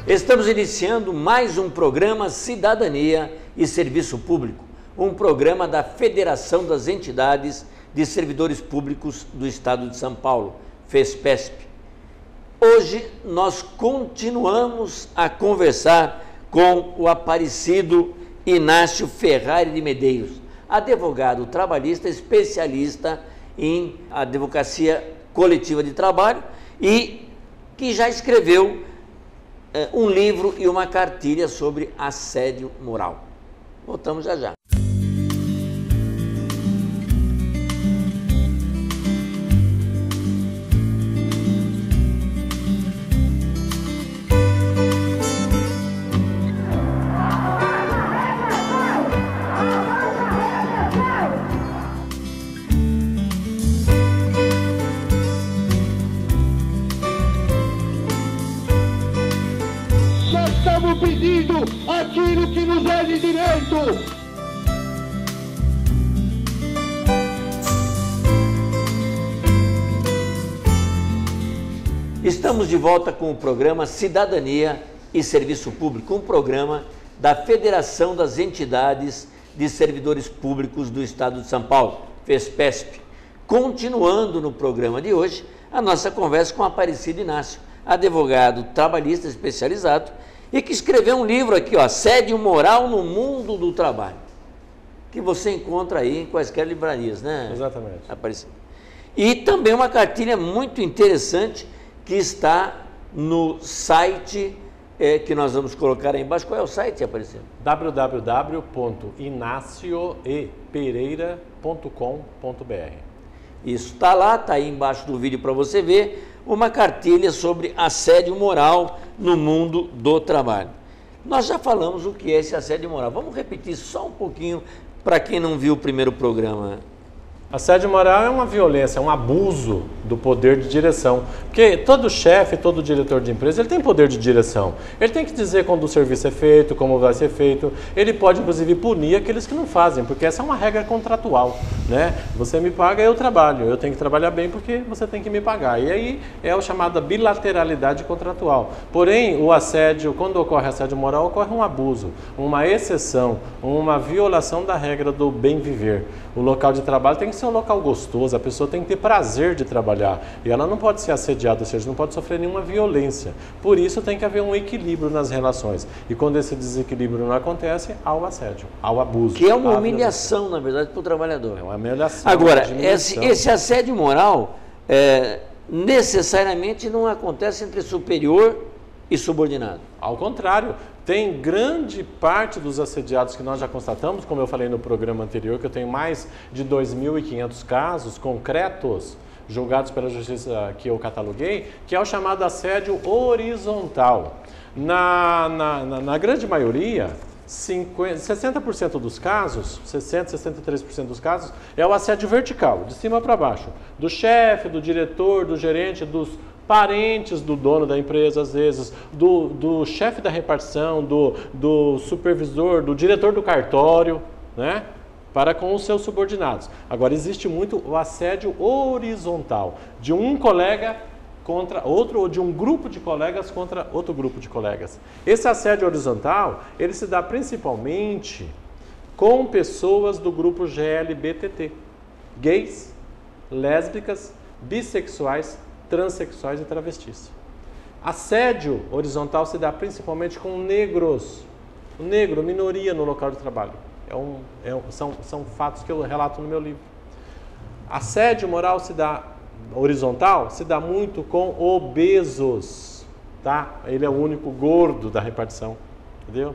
Estamos iniciando mais um programa Cidadania e Serviço Público, um programa da Federação das Entidades de Servidores Públicos do Estado de São Paulo, FESPESP. Hoje nós continuamos a conversar com o Aparecido Inácio Ferrari de Medeiros, advogado trabalhista especialista em advocacia coletiva de trabalho e que já escreveu um livro e uma cartilha sobre assédio moral. Voltamos já já. Estamos pedindo aquilo que nos é de direito. Estamos de volta com o programa Cidadania e Serviço Público, um programa da Federação das Entidades de Servidores Públicos do Estado de São Paulo, FESPESP. Continuando no programa de hoje, a nossa conversa com o Aparecido Inácio, advogado trabalhista especializado e que escreveu um livro aqui, ó, Assédio Moral no Mundo do Trabalho, que você encontra aí em quaisquer livrarias, né? Exatamente. Aparecido. E também uma cartilha muito interessante que está no site que nós vamos colocar aí embaixo. Qual é o site, Aparecido? www.inacioepereira.com.br. Isso, está lá, está aí embaixo do vídeo para você ver, uma cartilha sobre assédio moral no mundo do trabalho. Nós já falamos o que é esse assédio moral. Vamos repetir só um pouquinho para quem não viu o primeiro programa. Assédio moral é uma violência, é um abuso do poder de direção. Porque todo chefe, todo diretor de empresa, ele tem poder de direção. Ele tem que dizer quando o serviço é feito, como vai ser feito. Ele pode, inclusive, punir aqueles que não fazem, porque essa é uma regra contratual, né? Você me paga, eu trabalho. Eu tenho que trabalhar bem porque você tem que me pagar. E aí é a chamada bilateralidade contratual. Porém, o assédio, quando ocorre assédio moral, ocorre um abuso, uma exceção, uma violação da regra do bem viver. O local de trabalho tem que ser um local gostoso, a pessoa tem que ter prazer de trabalhar e ela não pode ser assediada, ou seja, não pode sofrer nenhuma violência. Por isso tem que haver um equilíbrio nas relações e quando esse desequilíbrio não acontece, há o assédio, há o abuso. Que é uma humilhação, na verdade, para o trabalhador. É uma humilhação. Agora, esse assédio moral necessariamente não acontece entre superior e subordinado. Ao contrário, tem grande parte dos assediados que nós já constatamos, como eu falei no programa anterior, que eu tenho mais de 2.500 casos concretos julgados pela justiça que eu cataloguei, que é o chamado assédio horizontal. Na grande maioria, 60% dos casos, 63% dos casos, é o assédio vertical, de cima para baixo, do chefe, do diretor, do gerente, dos parentes do dono da empresa, às vezes, do chefe da repartição, do supervisor, do diretor do cartório, né? Para com os seus subordinados. Agora, existe muito o assédio horizontal, de um colega contra outro, ou de um grupo de colegas contra outro grupo de colegas. Esse assédio horizontal, ele se dá principalmente com pessoas do grupo GLBTT, gays, lésbicas, bissexuais, transexuais e travestis. Assédio horizontal se dá principalmente com negros. O negro, minoria no local de trabalho. São fatos que eu relato no meu livro. Assédio moral horizontal se dá muito com obesos, tá? Ele é o único gordo da repartição, entendeu?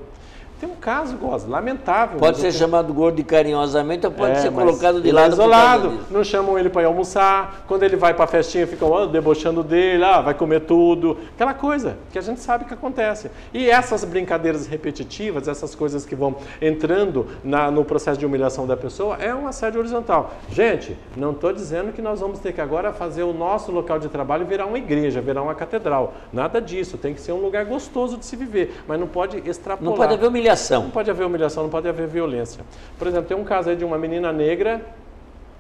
Tem um caso, Goz, lamentável. Pode ser chamado gordo carinhosamente ou pode ser colocado de lado. Isolado, não chamam ele para ir almoçar. Quando ele vai para a festinha, ficam debochando dele, vai comer tudo. Aquela coisa que a gente sabe que acontece. E essas brincadeiras repetitivas, essas coisas que vão entrando no processo de humilhação da pessoa, é um assédio horizontal. Gente, não estou dizendo que nós vamos ter que agora fazer o nosso local de trabalho virar uma igreja, virar uma catedral. Nada disso. Tem que ser um lugar gostoso de se viver, mas não pode extrapolar. Não pode haver humilhação. Não pode haver humilhação, não pode haver violência. Por exemplo, tem um caso aí de uma menina negra,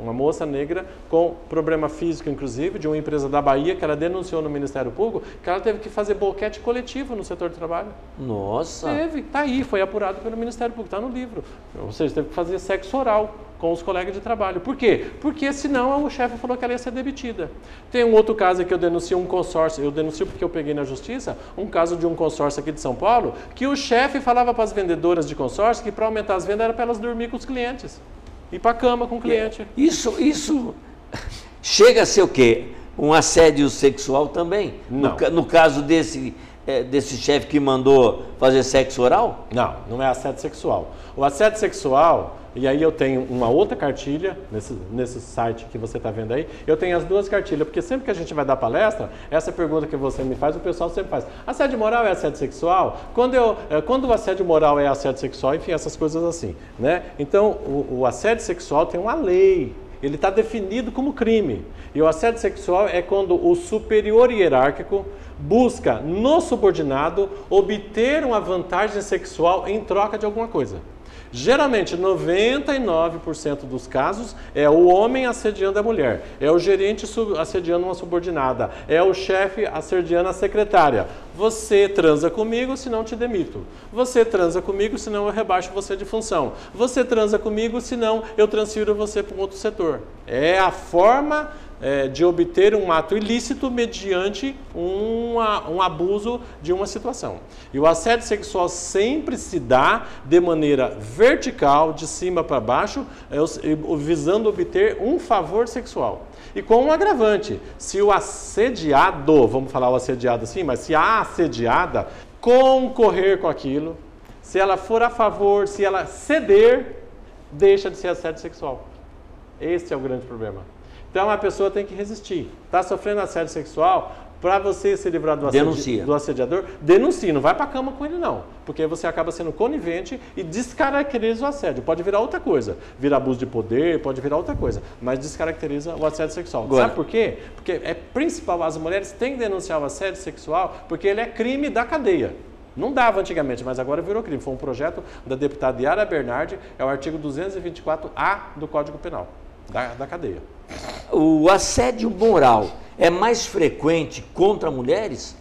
uma moça negra com problema físico, inclusive, de uma empresa da Bahia, que ela denunciou no Ministério Público, que ela teve que fazer boquete coletivo no setor de trabalho. Nossa! Teve, tá aí, foi apurado pelo Ministério Público, está no livro. Ou seja, teve que fazer sexo oral com os colegas de trabalho. Por quê? Porque senão o chefe falou que ela ia ser demitida. Tem um outro caso que eu denuncio um consórcio, eu denuncio porque eu peguei na justiça, um caso de um consórcio aqui de São Paulo, que o chefe falava para as vendedoras de consórcio que para aumentar as vendas era para elas dormir com os clientes. Ir para a cama com o cliente. Isso chega a ser o quê? Um assédio sexual também? Não. No caso desse chefe que mandou fazer sexo oral? Não, não é assédio sexual. O assédio sexual, e aí eu tenho uma outra cartilha, nesse site que você está vendo aí, eu tenho as duas cartilhas, porque sempre que a gente vai dar palestra, essa pergunta que você me faz, o pessoal sempre faz. Assédio moral é assédio sexual? Quando o assédio moral é assédio sexual, enfim, essas coisas assim, né? Então, o assédio sexual tem uma lei. Ele está definido como crime. E o assédio sexual é quando o superior hierárquico busca no subordinado obter uma vantagem sexual em troca de alguma coisa. Geralmente, 99% dos casos é o homem assediando a mulher, é o gerente assediando uma subordinada, é o chefe assediando a secretária. Você transa comigo, senão te demito. Você transa comigo, senão eu rebaixo você de função. Você transa comigo, senão eu transfiro você para um outro setor. É a forma de obter um ato ilícito mediante um abuso de uma situação. E o assédio sexual sempre se dá de maneira vertical, de cima para baixo, visando obter um favor sexual. E com um agravante, se o assediado, vamos falar o assediado assim, mas se a assediada concorrer com aquilo, se ela for a favor, se ela ceder, deixa de ser assédio sexual. Esse é o grande problema. Então a pessoa tem que resistir. Está sofrendo assédio sexual, para você se livrar do assediador, denuncie. Não vai para a cama com ele não, porque você acaba sendo conivente e descaracteriza o assédio. Pode virar outra coisa, vira abuso de poder, pode virar outra coisa, mas descaracteriza o assédio sexual. Agora, sabe por quê? Porque é principal, as mulheres têm que denunciar o assédio sexual, porque ele é crime da cadeia. Não dava antigamente, mas agora virou crime. Foi um projeto da deputada Yara Bernardi, é o artigo 224A do Código Penal, da cadeia. O assédio moral é mais frequente contra mulheres?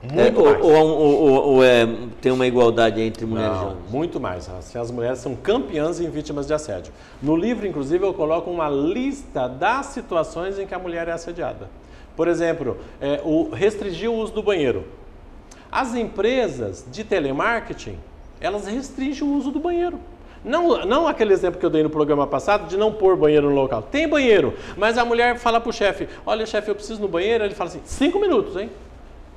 Muito mais. Ou tem uma igualdade entre mulheres e homens? Muito mais. As mulheres são campeãs em vítimas de assédio. No livro, inclusive, eu coloco uma lista das situações em que a mulher é assediada. Por exemplo, restringir o uso do banheiro. As empresas de telemarketing, elas restringem o uso do banheiro. Não aquele exemplo que eu dei no programa passado de não pôr banheiro no local. Tem banheiro, mas a mulher fala para o chefe, olha chefe, eu preciso no banheiro. Ele fala assim, 5 minutos, hein?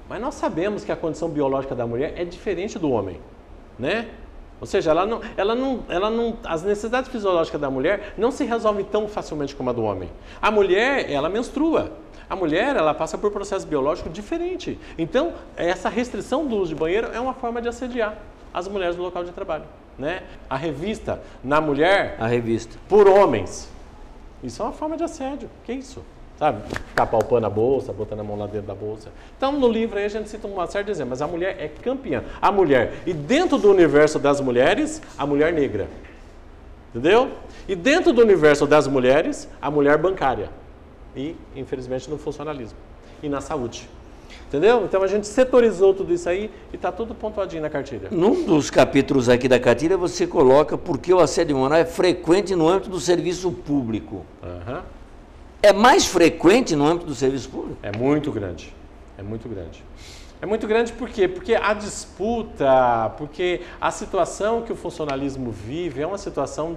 Mas nós sabemos que a condição biológica da mulher é diferente do homem, né? Ou seja, as necessidades fisiológicas da mulher não se resolvem tão facilmente como a do homem. A mulher, ela menstrua. A mulher, ela passa por processo biológico diferente. Então, essa restrição do uso de banheiro é uma forma de assediar as mulheres no local de trabalho, né? A revista na mulher, por homens, isso é uma forma de assédio. Que isso? Sabe? Ficar palpando a bolsa, botando a mão lá dentro da bolsa. Então, no livro aí a gente cita uma série de exemplos, mas a mulher é campeã. A mulher, e dentro do universo das mulheres, a mulher negra. Entendeu? E dentro do universo das mulheres, a mulher bancária. E, infelizmente, no funcionalismo. E na saúde. Entendeu? Então a gente setorizou tudo isso aí e está tudo pontuadinho na cartilha. Num dos capítulos aqui da cartilha você coloca porque o assédio moral é frequente no âmbito do serviço público. Uhum. É mais frequente no âmbito do serviço público? É muito grande. É muito grande. É muito grande por quê? Porque a disputa, porque a situação que o funcionalismo vive é uma situação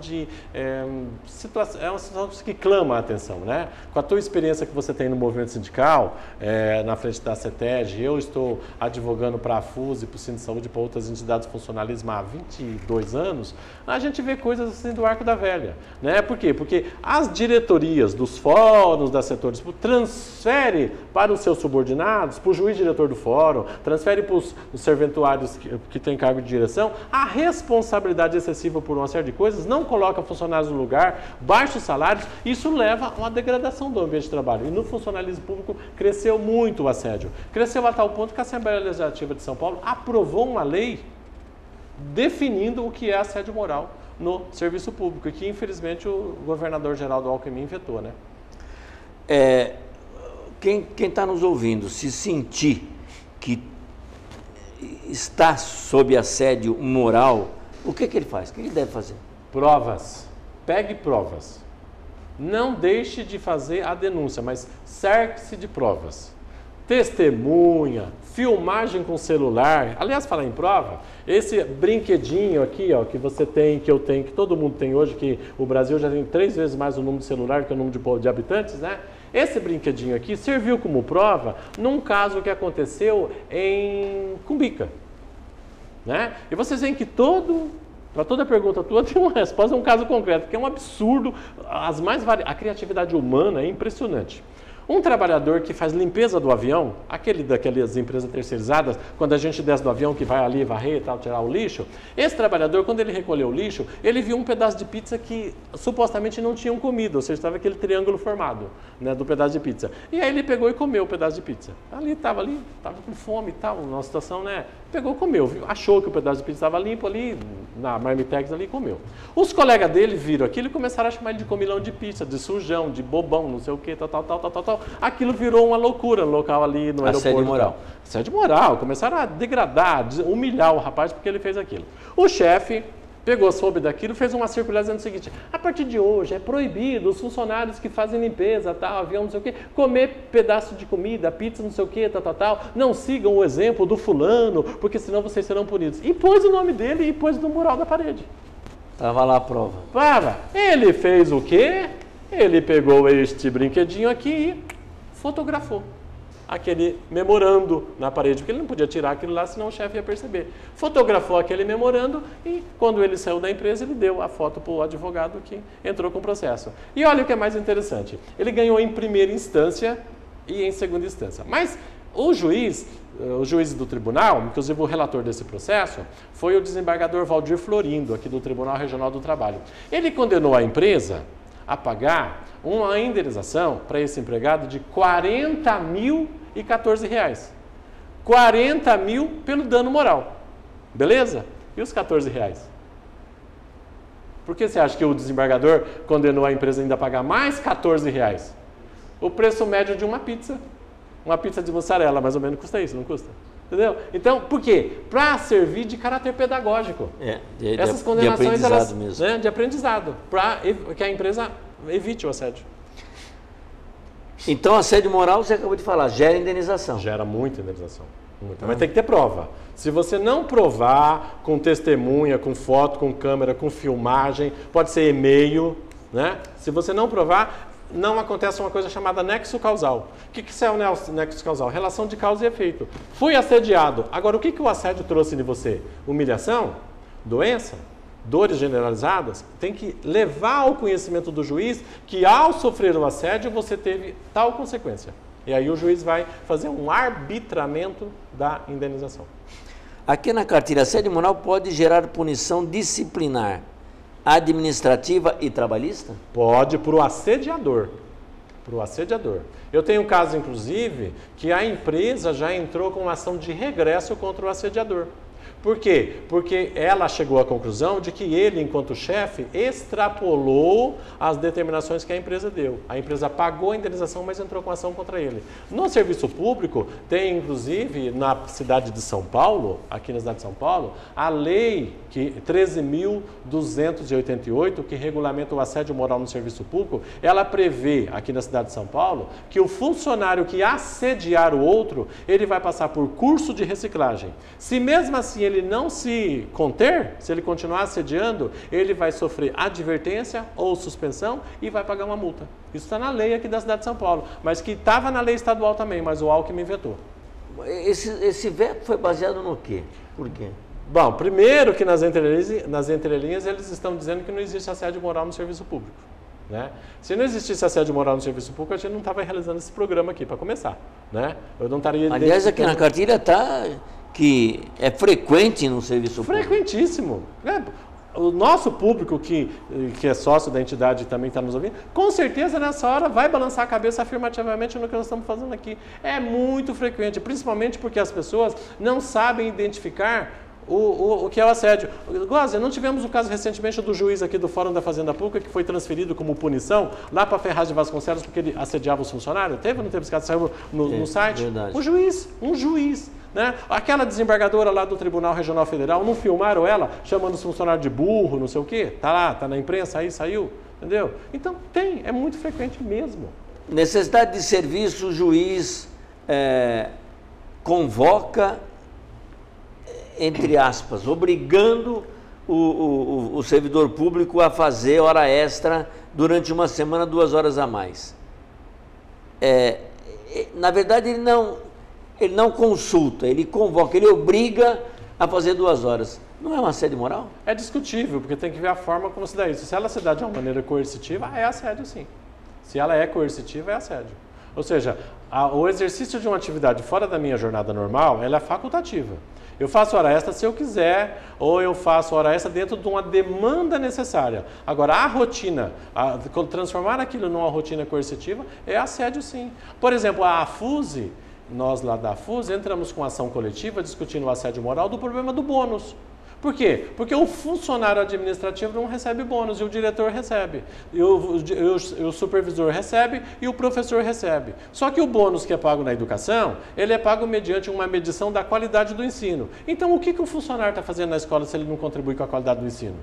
que clama a atenção, né? Com a tua experiência que você tem no movimento sindical, na frente da CETED, eu estou advogando para a FUSE, para o Centro de Saúde, para outras entidades do funcionalismo há 22 anos, a gente vê coisas assim do arco da velha, né? Por quê? Porque as diretorias dos fóruns das setores transferem para os seus subordinados, para o juiz diretor do fórum, transfere para os serventuários que têm cargo de direção, a responsabilidade excessiva por uma série de coisas, não coloca funcionários no lugar, baixos salários, isso leva a uma degradação do ambiente de trabalho. E no funcionalismo público cresceu muito o assédio. Cresceu a tal ponto que a Assembleia Legislativa de São Paulo aprovou uma lei definindo o que é assédio moral. no serviço público, e que infelizmente o governador Geraldo Alckmin vetou, né? Quem está nos ouvindo, se sentir que está sob assédio moral, o que ele faz? O que ele deve fazer? Provas. Pegue provas. Não deixe de fazer a denúncia, mas cerque-se de provas. Testemunha, filmagem com celular. Aliás, falar em prova, esse brinquedinho aqui, ó, que você tem, que eu tenho, que todo mundo tem hoje, que o Brasil já tem 3 vezes mais o número de celular que o número de habitantes, né? Esse brinquedinho aqui serviu como prova num caso que aconteceu em Cumbica, né? E vocês veem que para toda pergunta tua tem uma resposta, um caso concreto, que é um absurdo. A criatividade humana é impressionante. Um trabalhador que faz limpeza do avião, daquelas empresas terceirizadas, quando a gente desce do avião que vai ali varrer e tal, tirar o lixo, esse trabalhador, quando ele recolheu o lixo, ele viu um pedaço de pizza que supostamente não tinham comido, ou seja, estava aquele triângulo formado, né, do pedaço de pizza. E aí ele pegou e comeu o pedaço de pizza. Estava com fome e tal, numa situação, né? Pegou, comeu, achou que o pedaço de pizza estava limpo ali, na Marmitex ali, e comeu. Os colegas dele viram aquilo e começaram a chamar ele de comilão de pizza, de sujão, de bobão, não sei o que, tal. Aquilo virou uma loucura no local ali no aeroporto. Assédio moral. Assédio moral. Começaram a degradar, humilhar o rapaz porque ele fez aquilo. O chefe soube daquilo, fez uma circular dizendo o seguinte: a partir de hoje é proibido os funcionários que fazem limpeza, tal, avião, não sei o quê, comer pedaço de comida, pizza, não sei o quê, tal. Não sigam o exemplo do fulano, porque senão vocês serão punidos. E pôs o nome dele e pôs no mural da parede. Estava lá a prova. Ele fez o quê? Ele pegou este brinquedinho aqui e fotografou aquele memorando na parede, porque ele não podia tirar aquilo lá, senão o chefe ia perceber. Fotografou aquele memorando e, quando ele saiu da empresa, ele deu a foto para o advogado que entrou com o processo. E olha o que é mais interessante, ele ganhou em primeira instância e em segunda instância. Mas os juízes do tribunal, inclusive o relator desse processo, foi o desembargador Valdir Florindo, aqui do Tribunal Regional do Trabalho. Ele condenou a empresa a pagar uma indenização para esse empregado de R$40.014. 40 mil pelo dano moral. Beleza? E os R$14? Por que você acha que o desembargador condenou a empresa ainda a pagar mais R$14? O preço médio de uma pizza de mussarela, mais ou menos, custa isso, não custa? Entendeu? Então, por quê? Para servir de caráter pedagógico. Essas condenações, de aprendizado mesmo. Né, de aprendizado, para que a empresa evite o assédio. Então, assédio moral, você acabou de falar, gera indenização. Gera muita indenização. Muita. Mas tem que ter prova. Se você não provar com testemunha, com foto, com câmera, com filmagem, pode ser e-mail, né? Se você não provar, não acontece uma coisa chamada nexo causal. O que é o nexo causal? Relação de causa e efeito. Fui assediado. Agora, o que o assédio trouxe de você? Humilhação? Doença? Dores generalizadas? Tem que levar ao conhecimento do juiz que, ao sofrer o assédio, você teve tal consequência. E aí o juiz vai fazer um arbitramento da indenização. Aqui na cartilha, assédio moral pode gerar punição disciplinar, administrativa e trabalhista? Pode, para o assediador. Para o assediador. Eu tenho um caso, inclusive, que a empresa já entrou com uma ação de regresso contra o assediador. Por quê? Porque ela chegou à conclusão de que ele, enquanto chefe, extrapolou as determinações que a empresa deu. A empresa pagou a indenização, mas entrou com ação contra ele. No serviço público, tem inclusive na cidade de São Paulo, aqui na cidade de São Paulo, a lei 13.288, que regulamenta o assédio moral no serviço público, ela prevê, aqui na cidade de São Paulo, que o funcionário que assediar o outro, ele vai passar por curso de reciclagem. Se mesmo assim ele não se conter, se ele continuar assediando, ele vai sofrer advertência ou suspensão e vai pagar uma multa. Isso está na lei aqui da cidade de São Paulo, mas que estava na lei estadual também, mas o Alckmin vetou. Esse veto foi baseado no quê? Por quê? Bom, primeiro que nas entrelinhas eles estão dizendo que não existe assédio moral no serviço público. Né? Se não existisse assédio moral no serviço público, a gente não estava realizando esse programa aqui, para começar. Né? Eu não estaria... Aliás, aqui na cartilha está que é frequente no serviço público. Frequentíssimo. O nosso público que é sócio da entidade e também está nos ouvindo, com certeza nessa hora vai balançar a cabeça afirmativamente no que nós estamos fazendo aqui. É muito frequente, principalmente porque as pessoas não sabem identificar o que é o assédio. Gózia, não tivemos o caso recentemente do juiz aqui do Fórum da Fazenda Pública que foi transferido como punição lá para Ferraz de Vasconcelos porque ele assediava os funcionários? Teve ou não teve esse caso? Saiu no site? Verdade. Um juiz. Né? Aquela desembargadora lá do Tribunal Regional Federal, não filmaram ela chamando os funcionários de burro, não sei o quê? Tá lá, tá na imprensa, aí saiu, entendeu? Então é muito frequente mesmo. Necessidade de serviço, o juiz convoca, entre aspas, obrigando o servidor público a fazer hora extra durante uma semana, 2 horas a mais. Na verdade, ele não consulta, ele convoca, ele obriga a fazer 2 horas. Não é um assédio moral? É discutível, porque tem que ver a forma como se dá isso. Se ela se dá de uma maneira coercitiva, é assédio sim. Se ela é coercitiva, é assédio. Ou seja, o exercício de uma atividade fora da minha jornada normal, ela é facultativa. Eu faço hora extra se eu quiser, ou eu faço hora extra dentro de uma demanda necessária. Agora, a rotina, transformar aquilo numa rotina coercitiva, é assédio sim. Por exemplo, a AFUSE, nós lá da AFUSE, entramos com ação coletiva discutindo o assédio moral do problema do bônus. Por quê? Porque o funcionário administrativo não recebe bônus e o diretor recebe, e o supervisor recebe e o professor recebe. Só que o bônus que é pago na educação, ele é pago mediante uma medição da qualidade do ensino. Então, o que o funcionário está fazendo na escola se ele não contribui com a qualidade do ensino?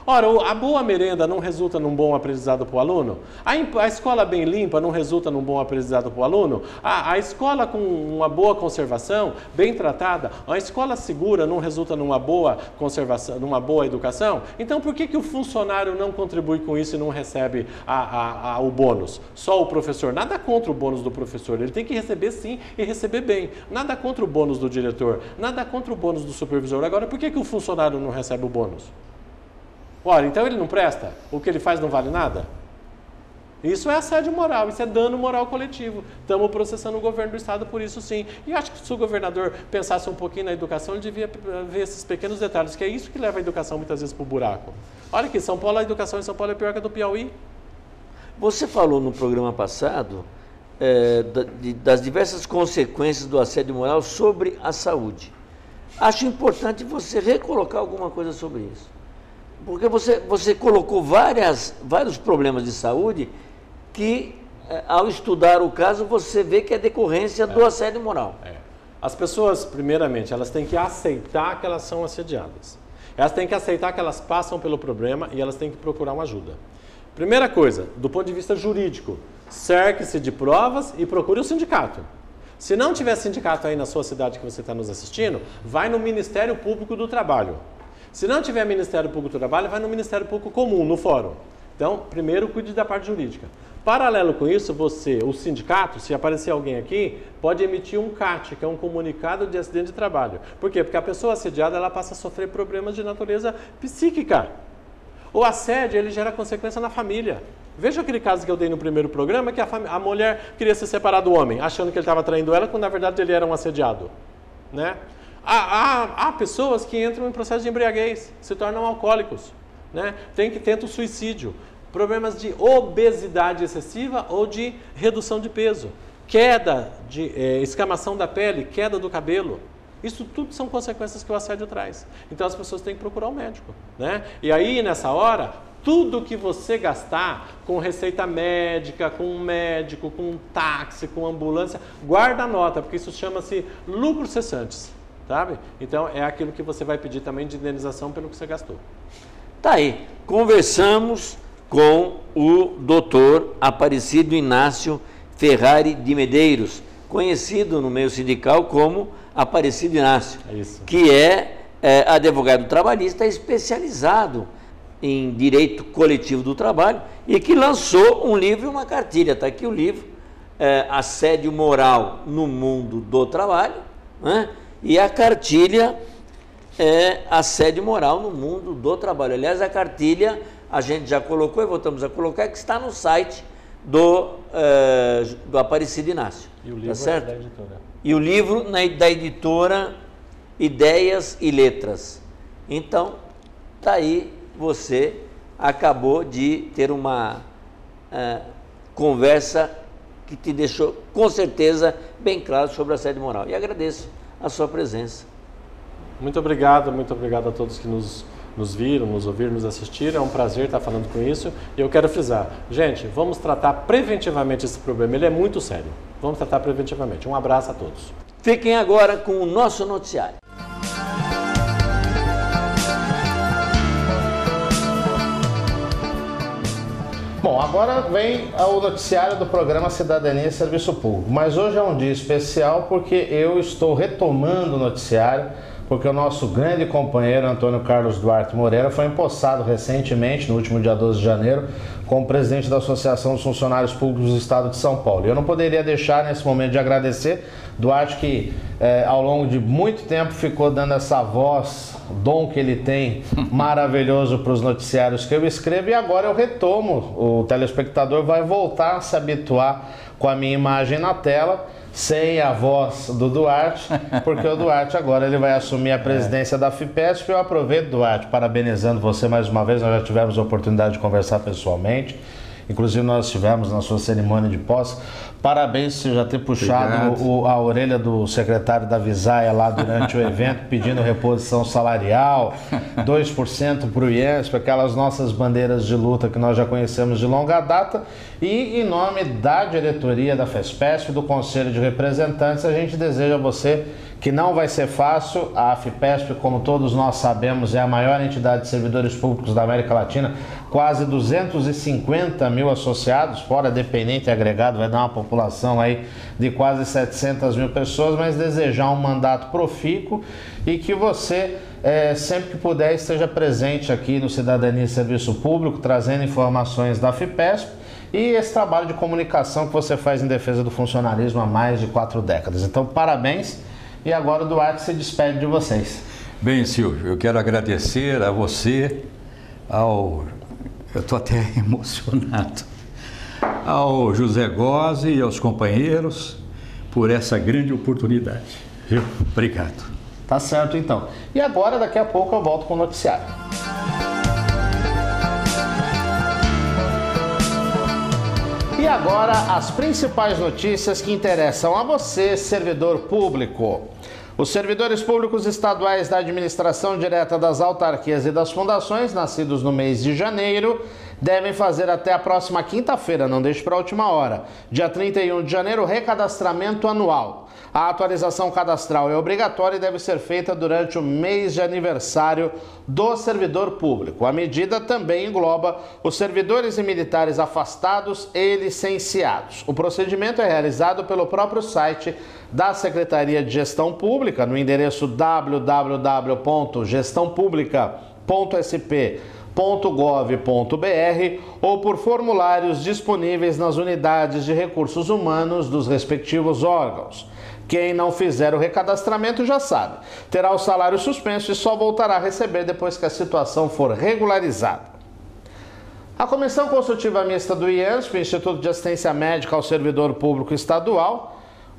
Ora, a boa merenda não resulta num bom aprendizado para o aluno? A escola bem limpa não resulta num bom aprendizado para o aluno? A escola com uma boa conservação, bem tratada, a escola segura não resulta numa boa conservação, numa boa educação? Então, por que o funcionário não contribui com isso e não recebe o bônus? Só o professor. Nada contra o bônus do professor. Ele tem que receber sim e receber bem. Nada contra o bônus do diretor. Nada contra o bônus do supervisor. Agora, por que o funcionário não recebe o bônus? Ora, então ele não presta? O que ele faz não vale nada? Isso é assédio moral, isso é dano moral coletivo. Estamos processando o governo do estado por isso sim. E acho que se o governador pensasse um pouquinho na educação, ele devia ver esses pequenos detalhes, que é isso que leva a educação muitas vezes para o buraco. Olha aqui, São Paulo, a educação em São Paulo é pior que a do Piauí. Você falou no programa passado das diversas consequências do assédio moral sobre a saúde. Acho importante você recolocar alguma coisa sobre isso. Porque você colocou vários problemas de saúde que, ao estudar o caso, você vê que é decorrência do assédio moral. As pessoas, primeiramente, elas têm que aceitar que elas são assediadas. Elas têm que aceitar que elas passam pelo problema e elas têm que procurar uma ajuda. Primeira coisa, do ponto de vista jurídico, cerque-se de provas e procure o sindicato. Se não tiver sindicato aí na sua cidade que você está nos assistindo, vai no Ministério Público do Trabalho. Se não tiver Ministério Público do Trabalho, vai no Ministério Público Comum, no fórum. Então, primeiro, cuide da parte jurídica. Paralelo com isso, o sindicato, se aparecer alguém aqui, pode emitir um CAT, que é um comunicado de acidente de trabalho. Por quê? Porque a pessoa assediada, ela passa a sofrer problemas de natureza psíquica. O assédio, ele gera consequência na família. Veja aquele caso que eu dei no primeiro programa, que a mulher queria se separar do homem, achando que ele estava traindo ela, quando na verdade ele era um assediado, né? Há pessoas que entram em processo de embriaguez, se tornam alcoólicos, né? Tentam suicídio, problemas de obesidade excessiva ou de redução de peso, queda de escamação da pele, queda do cabelo. Isso tudo são consequências que o assédio traz. Então as pessoas têm que procurar um médico, né? E aí, nessa hora, tudo que você gastar com receita médica, com um médico, com um táxi, com ambulância, guarda a nota, porque isso chama-se lucros cessantes. Sabe? Então, é aquilo que você vai pedir também de indenização pelo que você gastou. Tá aí. Conversamos com o doutor Aparecido Inácio Ferrari de Medeiros, conhecido no meio sindical como Aparecido Inácio, que é advogado trabalhista especializado em direito coletivo do trabalho e que lançou um livro e uma cartilha. Está aqui o livro, Assédio Moral no Mundo do Trabalho, né? E a cartilha é Assédio Moral no Mundo do Trabalho. Aliás, a cartilha a gente já colocou e voltamos a colocar, que está no site do Aparecido Inácio. E o livro tá certo? Da editora. E o livro da editora Ideias e Letras. Então, tá aí, você acabou de ter uma conversa que te deixou, com certeza, bem claro sobre o assédio moral. E agradeço a sua presença. muito obrigado a todos que nos viram, nos ouviram, nos assistiram. É um prazer estar falando com isso. E eu quero frisar, gente, vamos tratar preventivamente esse problema. Ele é muito sério. Vamos tratar preventivamente. Um abraço a todos. Fiquem agora com o nosso noticiário. Bom, agora vem o noticiário do programa Cidadania e Serviço Público. Mas hoje é um dia especial porque eu estou retomando o noticiário, porque o nosso grande companheiro Antônio Carlos Duarte Moreira foi empossado recentemente, no último dia 12 de janeiro, como presidente da Associação dos Funcionários Públicos do Estado de São Paulo. Eu não poderia deixar nesse momento de agradecer Duarte, que ao longo de muito tempo ficou dando essa voz, dom que ele tem, maravilhoso para os noticiários que eu escrevo, e agora eu retomo. O telespectador vai voltar a se habituar com a minha imagem na tela, sem a voz do Duarte, porque o Duarte agora ele vai assumir a presidência da FIPESP. Eu aproveito, Duarte, parabenizando você mais uma vez. Nós já tivemos a oportunidade de conversar pessoalmente, inclusive nós estivemos na sua cerimônia de posse. Parabéns por você já ter puxado a orelha do secretário da Visaia lá durante o evento, pedindo reposição salarial, 2% para o IESP, aquelas nossas bandeiras de luta que nós já conhecemos de longa data. E em nome da diretoria da FESPESP, do Conselho de Representantes, a gente deseja a você que não vai ser fácil. A FIPESP, como todos nós sabemos, é a maior entidade de servidores públicos da América Latina, quase 250 mil associados, fora dependente e agregado, vai dar uma população aí de quase 700 mil pessoas, mas desejar um mandato profícuo e que você, sempre que puder, esteja presente aqui no Cidadania e Serviço Público, trazendo informações da FIPESP e esse trabalho de comunicação que você faz em defesa do funcionalismo há mais de 4 décadas. Então, parabéns. E agora o Duarte se despede de vocês. Bem, Silvio, eu quero agradecer a você, eu estou até emocionado, ao José Gozzi e aos companheiros por essa grande oportunidade. Viu? Obrigado. Tá certo, então. E agora, daqui a pouco, eu volto com o noticiário. E agora, as principais notícias que interessam a você, servidor público. Os servidores públicos estaduais da administração direta das autarquias e das fundações, nascidos no mês de janeiro, devem fazer até a próxima quinta-feira, não deixe para a última hora, dia 31 de janeiro, o recadastramento anual. A atualização cadastral é obrigatória e deve ser feita durante o mês de aniversário do servidor público. A medida também engloba os servidores e militares afastados e licenciados. O procedimento é realizado pelo próprio site da Secretaria de Gestão Pública, no endereço www.gestãopublica.sp.gov.br ou por formulários disponíveis nas unidades de recursos humanos dos respectivos órgãos. Quem não fizer o recadastramento já sabe, terá o salário suspenso e só voltará a receber depois que a situação for regularizada. A Comissão Consultiva Mista do IESP, Instituto de Assistência Médica ao Servidor Público Estadual,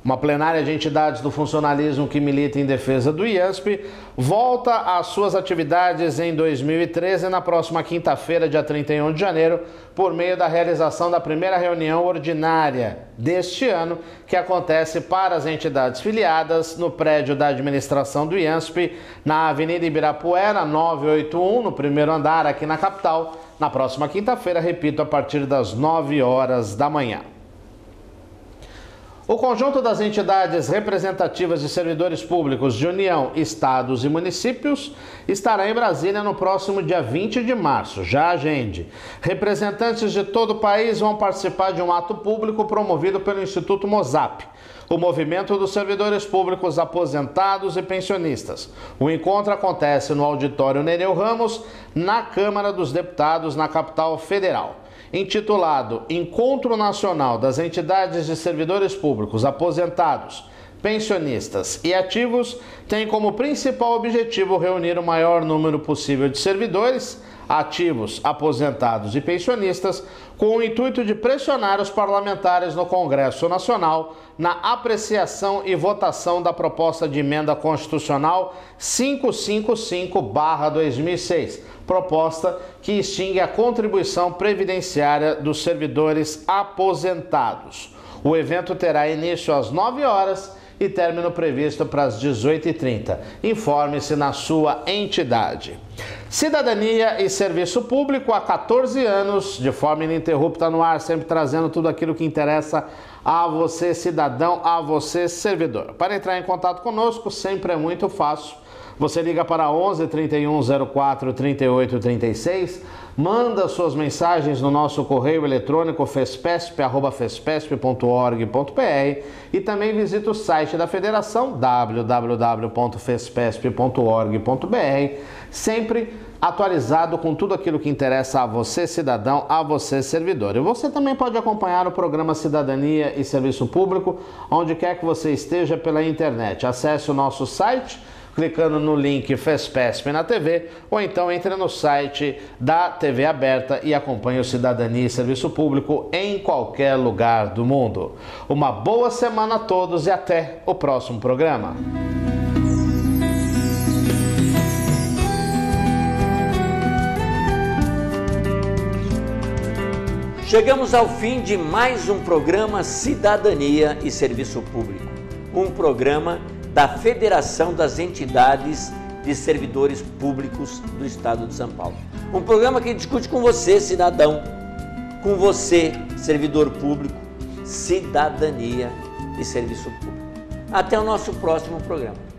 uma plenária de entidades do funcionalismo que milita em defesa do IESP, volta às suas atividades em 2013, na próxima quinta-feira, dia 31 de janeiro, por meio da realização da primeira reunião ordinária deste ano, que acontece para as entidades filiadas no prédio da administração do IESP, na Avenida Ibirapuera, 981, no primeiro andar, aqui na capital, na próxima quinta-feira, repito, a partir das 9 horas da manhã. O conjunto das entidades representativas de servidores públicos de União, Estados e Municípios estará em Brasília no próximo dia 20 de março. Já agende. Representantes de todo o país vão participar de um ato público promovido pelo Instituto Mozap, o Movimento dos Servidores Públicos Aposentados e Pensionistas. O encontro acontece no Auditório Nereu Ramos, na Câmara dos Deputados, na capital federal. Intitulado Encontro Nacional das Entidades de Servidores Públicos Aposentados, Pensionistas e Ativos, tem como principal objetivo reunir o maior número possível de servidores, ativos, aposentados e pensionistas, com o intuito de pressionar os parlamentares no Congresso Nacional na apreciação e votação da proposta de emenda constitucional 555/2006, proposta que extingue a contribuição previdenciária dos servidores aposentados. O evento terá início às 9 horas e término previsto para as 18h30. Informe-se na sua entidade. Cidadania e Serviço Público há 14 anos, de forma ininterrupta no ar, sempre trazendo tudo aquilo que interessa a você, cidadão, a você, servidor. Para entrar em contato conosco, sempre é muito fácil. Você liga para 11 31 04 38 36, manda suas mensagens no nosso correio eletrônico fespesp@fespesp.org.br e também visita o site da Federação www.fespesp.org.br, sempre atualizado com tudo aquilo que interessa a você, cidadão, a você, servidor. E você também pode acompanhar o programa Cidadania e Serviço Público onde quer que você esteja pela internet. Acesse o nosso site clicando no link Fespesp na TV, ou então entre no site da TV aberta e acompanhe o Cidadania e Serviço Público em qualquer lugar do mundo. Uma boa semana a todos e até o próximo programa. Chegamos ao fim de mais um programa Cidadania e Serviço Público, um programa da Federação das Entidades de Servidores Públicos do Estado de São Paulo. Um programa que discute com você, cidadão, com você, servidor público, cidadania e serviço público. Até o nosso próximo programa.